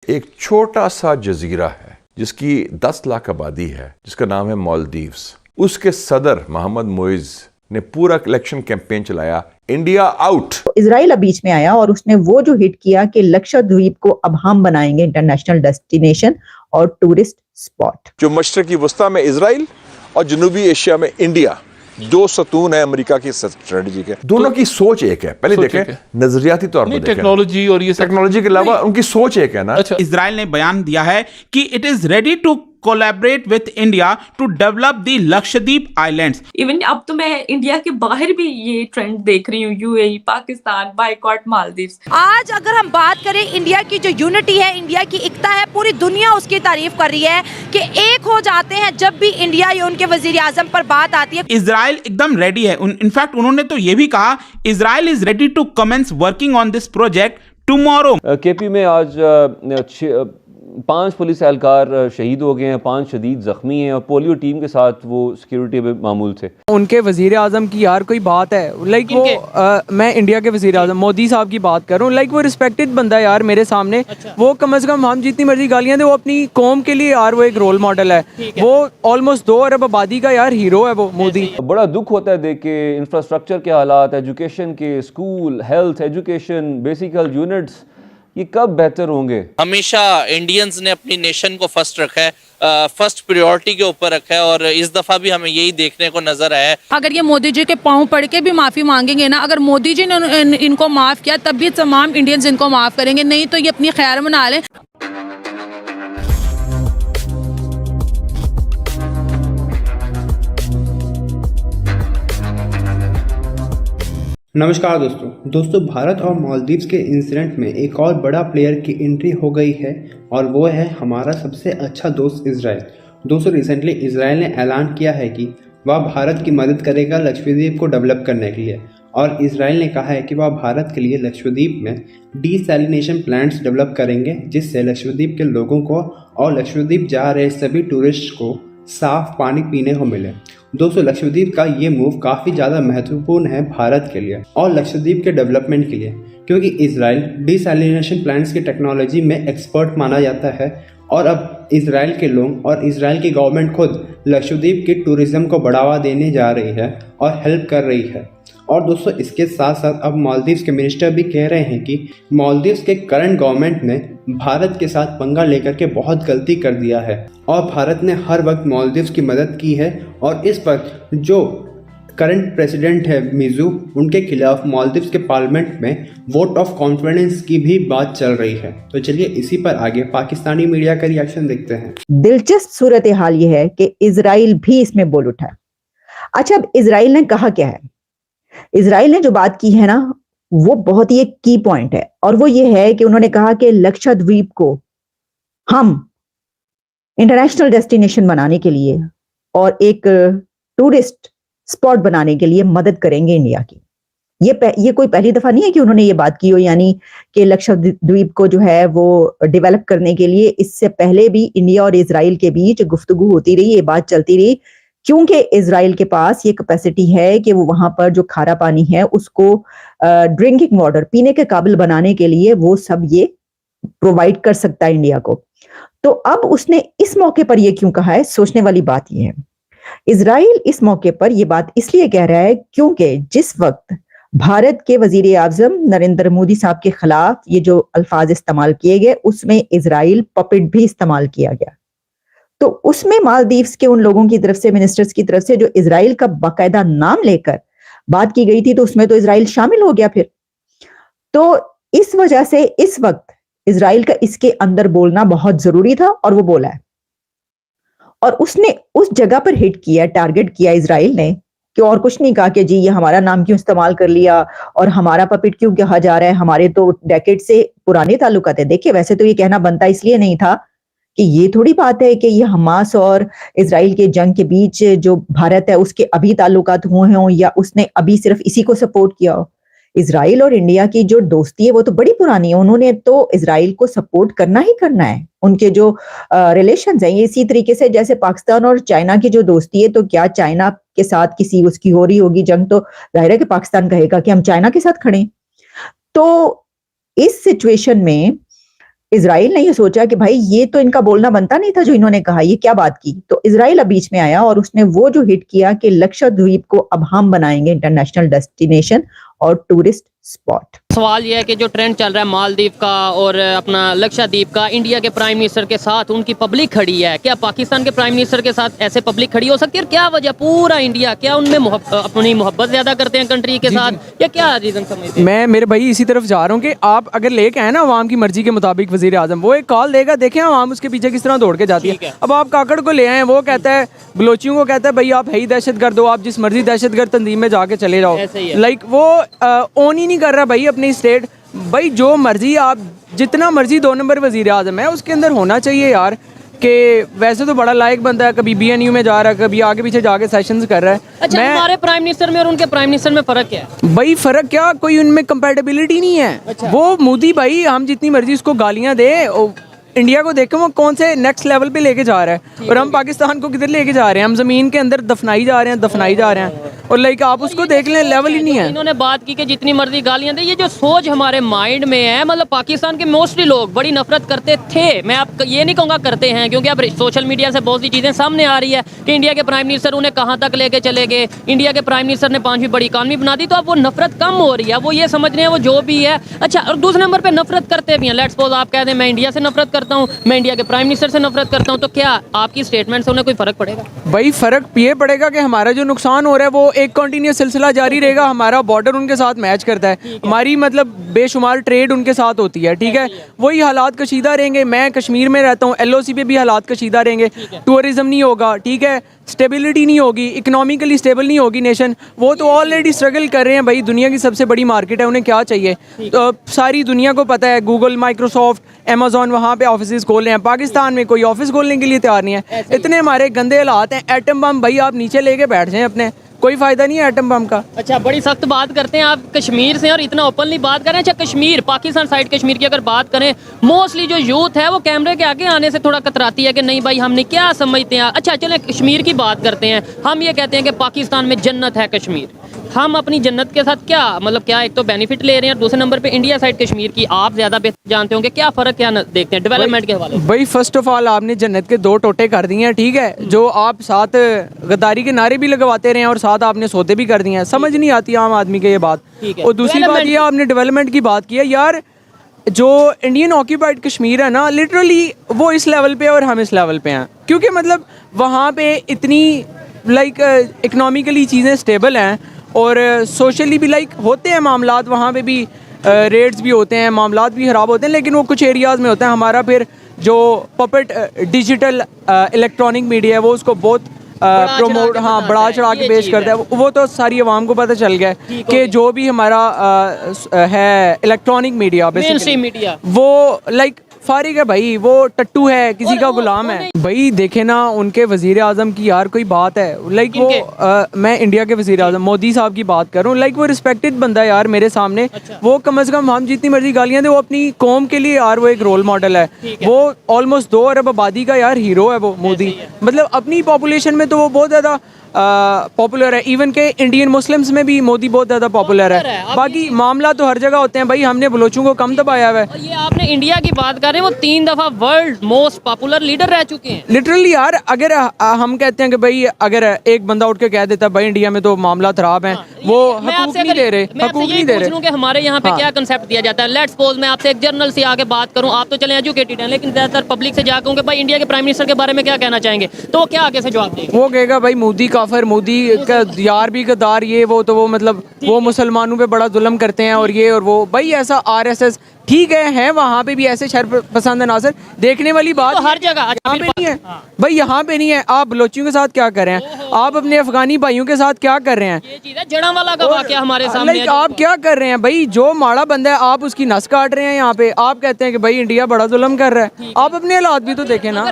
एक छोटा सा जजीरा है जिसकी 10 लाख आबादी है, जिसका नाम है मालदीव्स। उसके सदर मोहम्मद मोइज ने पूरा इलेक्शन कैंपेन चलाया, इंडिया आउट। इजराइल अब बीच में आया और उसने वो जो हिट किया कि लक्षद्वीप को अब हम बनाएंगे इंटरनेशनल डेस्टिनेशन और टूरिस्ट स्पॉट। जो मशरकी वस्ता में इजराइल और जनूबी एशिया में इंडिया, दो सतून है अमेरिका की स्ट्रेटजी के। दोनों की सोच एक है। पहले देखें नजरियाती तौर पर, टेक्नोलॉजी और ये टेक्नोलॉजी के अलावा उनकी सोच एक है ना। अच्छा, इजराइल ने बयान दिया है कि it is ready to collaborate with India to develop the Lakshadweep islands. Even अब तो मैं इंडिया के बाहर भी ये ट्रेंड देख रही हूँ, यूएई, पाकिस्तान, बाइकॉट मालदीव्स। आज अगर हम बात करें इंडिया की जो यूनिटी है, इंडिया की एकता है, पूरी दुनिया उसकी तारीफ कर रही है कि एक हो जाते हैं जब भी इंडिया या उनके वजीर आजम पर बात आती है। इजराइल एकदम रेडी है। इनफैक्ट उन्होंने तो ये भी कहा, Israel is ready to commence working on this project tomorrow. KP में आज 5 पुलिस एहलकार शहीद हो गए हैं, 5 शदीद जख्मी हैं और पोलियो टीम के साथ वो सिक्योरिटी में मामूल थे। उनके वजीर आजम की यार कोई बात है, लाइक वो मैं इंडिया के वजीर आजम मोदी साहब की बात कर रहा हूँ, लाइक वो रिस्पेक्टेड बंदा है यार मेरे सामने। अच्छा। वो कम से कम हम जितनी मर्जी गालियाँ दे, वो अपनी कौम के लिए यार वो एक रोल मॉडल है। वो ऑलमोस्ट 2 अरब आबादी का यार हीरो है वो मोदी। बड़ा दुख होता है देख के इंफ्रास्ट्रक्चर के हालात, एजुकेशन के, school, health, education, basic health units, ये कब बेहतर होंगे। हमेशा इंडियंस ने अपनी नेशन को फर्स्ट रखा है, फर्स्ट प्रायोरिटी के ऊपर रखा है और इस दफा भी हमें यही देखने को नजर आया है। अगर ये मोदी जी के पांव पड़ के भी माफी मांगेंगे ना, अगर मोदी जी ने इनको माफ किया तब भी तमाम इंडियंस इनको माफ करेंगे, नहीं तो ये अपनी खैर मना लें। नमस्कार दोस्तों, भारत और मालदीव्स के इंसिडेंट में एक और बड़ा प्लेयर की एंट्री हो गई है और वो है हमारा सबसे अच्छा दोस्त इजराइल। दोस्तों, रिसेंटली इजराइल ने ऐलान किया है कि वह भारत की मदद करेगा लक्षद्वीप को डेवलप करने के लिए, और इजराइल ने कहा है कि वह भारत के लिए लक्षद्वीप में डीसैलिनेशन प्लांट्स डेवलप करेंगे, जिससे लक्षद्वीप के लोगों को और लक्षद्वीप जा रहे सभी टूरिस्ट को साफ पानी पीने को मिले। दोस्तों, लक्षद्वीप का ये मूव काफ़ी ज़्यादा महत्वपूर्ण है भारत के लिए और लक्षद्वीप के डेवलपमेंट के लिए, क्योंकि इजराइल डीसैलिनेशन प्लांट्स की टेक्नोलॉजी में एक्सपर्ट माना जाता है और अब इजराइल के लोग और इजराइल की गवर्नमेंट खुद लक्षद्वीप की टूरिज्म को बढ़ावा देने जा रही है और हेल्प कर रही है। और दोस्तों, इसके साथ साथ अब मालदीव्स के मिनिस्टर भी कह रहे हैं कि मालदीव्स के करंट गवर्नमेंट ने भारत के साथ पंगा लेकर के बहुत गलती कर दिया है और भारत ने हर वक्त मालदीव्स की मदद की है और इस वक्त जो करंट प्रेसिडेंट है मिजू, उनके खिलाफ मालदीव्स के पार्लियामेंट में वोट ऑफ कॉन्फिडेंस की भी बात चल रही है। तो चलिए इसी पर आगे पाकिस्तानी मीडिया का रिएक्शन देखते हैं। दिलचस्प सूरत हाल ये है कि इजराइल भी इसमें बोल उठा। अच्छा, अब इजराइल ने कहा क्या है? इजराइल ने जो बात की है ना, वो बहुत ही एक की पॉइंट है और वो ये है कि उन्होंने कहा कि लक्षद्वीप को हम इंटरनेशनल डेस्टिनेशन बनाने के लिए और एक टूरिस्ट स्पॉट बनाने के लिए मदद करेंगे इंडिया की। ये कोई पहली दफा नहीं है कि उन्होंने ये बात की हो, यानी कि लक्षद्वीप को जो है वो डेवलप करने के लिए इससे पहले भी इंडिया और इजराइल के बीच गुफ्तगू होती रही, ये बात चलती रही, क्योंकि इजराइल के पास ये कैपेसिटी है कि वो वहां पर जो खारा पानी है उसको ड्रिंकिंग वाटर, पीने के काबिल बनाने के लिए वो सब ये प्रोवाइड कर सकता है इंडिया को। तो अब उसने इस मौके पर ये क्यों कहा है? सोचने वाली बात ये है, इजराइल इस मौके पर ये बात इसलिए कह रहा है क्योंकि जिस वक्त भारत के वजीर आजम नरेंद्र मोदी साहब के खिलाफ ये जो अल्फाज इस्तेमाल किए गए, उसमें इजराइल पपेट भी इस्तेमाल किया गया। तो उसमें मालदीव्स के उन लोगों की तरफ से, मिनिस्टर्स की तरफ से जो इजराइल का बाकायदा नाम लेकर बात की गई थी, तो उसमें तो इजराइल शामिल हो गया फिर। तो इस वजह से इस वक्त इजराइल का इसके अंदर बोलना बहुत जरूरी था और वो बोला है और उसने उस जगह पर हिट किया, टारगेट किया इजराइल ने, कि और कुछ नहीं कहा कि जी ये हमारा नाम क्यों इस्तेमाल कर लिया और हमारा पपेट क्यों कहा जा रहा है, हमारे तो डेकेड से पुराने ताल्लुकात है। देखिए, वैसे तो ये कहना बनता इसलिए नहीं था कि ये थोड़ी बात है कि ये हमास और इजराइल के जंग के बीच जो भारत है उसके अभी ताल्लुकात हुए हों या उसने अभी सिर्फ इसी को सपोर्ट किया हो। इजराइल और इंडिया की जो दोस्ती है वो तो बड़ी पुरानी है, उन्होंने तो इजराइल को सपोर्ट करना ही करना है। उनके जो रिलेशंस हैं, ये इसी तरीके से जैसे पाकिस्तान और चाइना की जो दोस्ती है, तो क्या चाइना के साथ किसी उसकी हो रही होगी जंग, तो जाहिर है कि पाकिस्तान कहेगा कि हम चाइना के साथ खड़े। तो इस सिचुएशन में इजराइल ने ये सोचा कि भाई ये तो इनका बोलना बनता नहीं था जो इन्होंने कहा, ये क्या बात की। तो इजराइल अब बीच में आया और उसने वो जो हिट किया कि लक्षद्वीप को अब हम बनाएंगे इंटरनेशनल डेस्टिनेशन और टूरिस्ट स्पॉट। सवाल यह है कि जो ट्रेंड चल रहा है मालदीव का और अपना लक्षद्वीप का, इंडिया के प्राइम मिनिस्टर के साथ उनकी पब्लिक खड़ी है, क्या पाकिस्तान के प्राइम मिनिस्टर के साथ ऐसे पब्लिक खड़ी हो सकती है? और क्या वजह, पूरा इंडिया क्या उनमें अपनी मोहब्बत ज्यादा करते हैं कंट्री के साथ, या क्या रीजन समझते हैं? मैं मेरे भाई इसी तरफ जा रहा हूँ कि आप अगर लेके आए ना अवाम की मर्जी के मुताबिक वजीर आजम, वो एक कॉल देगा, देखें अवाम उसके पीछे किस तरह दौड़ के जाती है। अब आप काकड़ को ले आए, वो कहता है बलोचियों को कहता है भाई आप है ही दहशतगर्द हो, आप जिस मर्जी दहशतगर्द तंजीम में जाके चले जाओ। लाइक वो ओन ही नहीं कर रहा भाई अपनी स्टेट। भाई जो मर्जी, आप जितना मर्जी 2 नंबर वजीर आजम है उसके अंदर होना चाहिए यार, कि वैसे तो बड़ा लायक बंदा है, कभी BNU में जा रहा है, कभी आगे पीछे जाके सेशंस कर रहा है। अच्छा, हमारे प्राइम मिनिस्टर में और उनके प्राइम मिनिस्टर में फर्क क्या है? भाई फर्क क्या, कोई उनमें कंपैटिबिलिटी नहीं है। वो मोदी भाई हम जितनी मर्जी उसको गालियां दे, इंडिया को देखें वो कौन से नेक्स्ट लेवल पे लेके जा रहा है, और हम पाकिस्तान को किधर लेके जा रहे हैं? हम जमीन के अंदर दफनाई जा रहे हैं। और लाइक आप उसको देख लें, लेवल ही नहीं है। इन्होंने बात की कि जितनी मर्जी गालियां दे, ये जो सोच हमारे माइंड में है, मतलब पाकिस्तान के मोस्टली लोग बड़ी नफरत करते थे। मैं आप ये नहीं कहूँगा करते हैं, क्योंकि अब सोशल मीडिया से बहुत सी चीज़ें सामने आ रही है कि इंडिया के प्राइम मिनिस्टर उन्हें कहाँ तक लेके चले गए, इंडिया के प्राइम मिनिस्टर ने 5वीं बड़ी इकानमी बना दी, तो अब वो नफरत कम हो रही है, वो ये समझ रहे हैं वो जो भी है। अच्छा, और दूसरे नंबर पर नफरत करते भी हैं। लेट्स सपोज आप कह दें मैं इंडिया से नफरत करता हूँ, मैं इंडिया के प्राइम मिनिस्टर से नफरत करता हूँ, तो क्या आपकी स्टेटमेंट से उन्हें कोई फर्क पड़ेगा? भाई फर्क ये पड़ेगा कि हमारा जो नुकसान हो रहा है वो एक कंटिन्यूस सिलसिला जारी रहेगा। हमारा बॉर्डर उनके साथ मैच करता है, हमारी मतलब बेशुमार ट्रेड उनके साथ होती है, ठीक है। वही हालात कशीदा रहेंगे। मैं कश्मीर में रहता हूँ, LOC पे भी हालात कशीदा रहेंगे, टूरिज्म नहीं होगा, ठीक है, स्टेबिलिटी नहीं होगी, इकोनॉमिकली स्टेबल नहीं होगी नेशन। वो तो ऑलरेडी स्ट्रगल कर रहे हैं भाई, दुनिया की सबसे बड़ी मार्केट है, उन्हें क्या चाहिए? तो सारी दुनिया को पता है, गूगल, माइक्रोसॉफ्ट, अमेजोन वहाँ पे ऑफिस खोल रहे हैं। पाकिस्तान में कोई ऑफिस खोलने के लिए तैयार नहीं है। इतने हमारे गंदे हालात हैं। एटम बम भाई आप नीचे लेके बैठ जाएं अपने, कोई फायदा नहीं है एटम बम का। अच्छा, बड़ी सख्त बात करते हैं आप कश्मीर से और इतना ओपनली बात करें। अच्छा, कश्मीर, पाकिस्तान साइड कश्मीर की अगर बात करें, मोस्टली जो यूथ है वो कैमरे के आगे आने से थोड़ा कतराती है कि नहीं भाई हमने क्या समझते हैं। अच्छा चलें कश्मीर की बात करते हैं। हम ये कहते हैं कि पाकिस्तान में जन्नत है कश्मीर, हम अपनी जन्नत के साथ क्या मतलब क्या एक तो बेनिफिट ले रहे हैं, और दूसरे नंबर पे इंडिया साइड कश्मीर की आप ज्यादा बेहतर जानते होंगे, क्या फर्क क्या देखते हैं डेवलपमेंट के हवाले? भाई फर्स्ट ऑफ ऑल आपने जन्नत के 2 टोटे कर दिए हैं, ठीक है। जो आप साथ गद्दारी के नारे भी लगवाते रहे हैं और साथ आपने सौदे भी कर दिए हैं, समझ नहीं आती आम आदमी के ये बात। और दूसरी बात ये आपने डेवलपमेंट की बात की है यार, जो इंडियन ऑक्यूपाइड कश्मीर है ना, लिटरली वो इस लेवल पे और हम इस लेवल पे हैं, क्योंकि मतलब वहाँ पे इतनी लाइक इकोनॉमिकली चीज़ें स्टेबल हैं और सोशली भी लाइक होते हैं मामलात, वहाँ पे भी रेट्स भी होते हैं, मामलात भी ख़राब होते हैं, लेकिन वो कुछ एरियाज़ में होता है। हमारा फिर जो पपेट डिजिटल इलेक्ट्रॉनिक मीडिया है वो उसको बहुत प्रमोट, हाँ, बढ़ा चढ़ा के पेश करता है। वो तो सारी आवाम को पता चल गया कि जो भी हमारा है इलेक्ट्रॉनिक मीडिया, बेसिकली मीडिया, वो लाइक फारिग है भाई, वो टट्टू है, किसी का गुलाम है भाई। देखे ना उनके वजीर आजम की यार कोई बात है, लाइक वो मैं इंडिया के वजीर आजम मोदी साहब की बात कर रहा हूँ, लाइक वो रिस्पेक्टेड बंदा है यार मेरे सामने। वो कम से कम हम जितनी मर्जी गालियां दे, वो अपनी कौम के लिए यार वो एक रोल मॉडल है। वो ऑलमोस्ट 2 अरब आबादी का यार हीरो है वो मोदी, मतलब अपनी पॉपुलेशन में तो वो बहुत ज़्यादा पॉपुलर है। इवन के इंडियन मुस्लिम्स में भी मोदी बहुत ज़्यादा पॉपुलर है। बाकी मामला तो हर जगह होते हैं भाई, हमने बलोचों को कम दबाया हुआ है। ये आपने इंडिया की बात कर रहे हैं, वो 3 दफ़ा वर्ल्ड मोस्ट पॉपुलर लीडर रह चुके हैं। लिटरली यार, अगर हम कहते हैं कि भाई अगर एक बंदा उठ के कह देता भाई इंडिया में तो मामला खराब हैं, वो हकूक नहीं दे रहे, हकूक नहीं दे रहे। कि हमारे यहाँ पे क्या कंसेप्ट दिया जाता है। लेट्स सपोज मैं आपसे एक जर्नल से आगे बात करूँ, आप तो चले एजुकेटेड हैं, लेकिन ज़्यादातर पब्लिक से जाकर कि भाई इंडिया के प्राइम मिनिस्टर के बारे में क्या कहना चाहेंगे, तो वो क्या आगे से जवाब देंगे? वो कहेगा भाई मोदी काफिर, मोदी का यार भी गद्दार, ये वो, तो वो मतलब वो मुसलमानों पे बड़ा जुल्म करते हैं और ये और वो। भाई ऐसा RSS ठीक है वहाँ पे भी ऐसे शर पसंद नाज़र देखने वाली बात तो हर जगह यहाँ पे नहीं है भाई, यहाँ पे नहीं है। आप बलोचियों के साथ क्या कर रहे हैं, आप अपने अफगानी भाइयों के साथ क्या कर रहे हैं, ये चीज़ है जड़ांवाला का वाकया हमारे सामने है। आप क्या कर रहे हैं भाई, जो माड़ा बंदा है आप उसकी नस काट रहे हैं यहाँ पे। आप कहते हैं कि भाई इंडिया बड़ा जुल्म कर रहा है, आप अपने हालात भी तो देखें ना।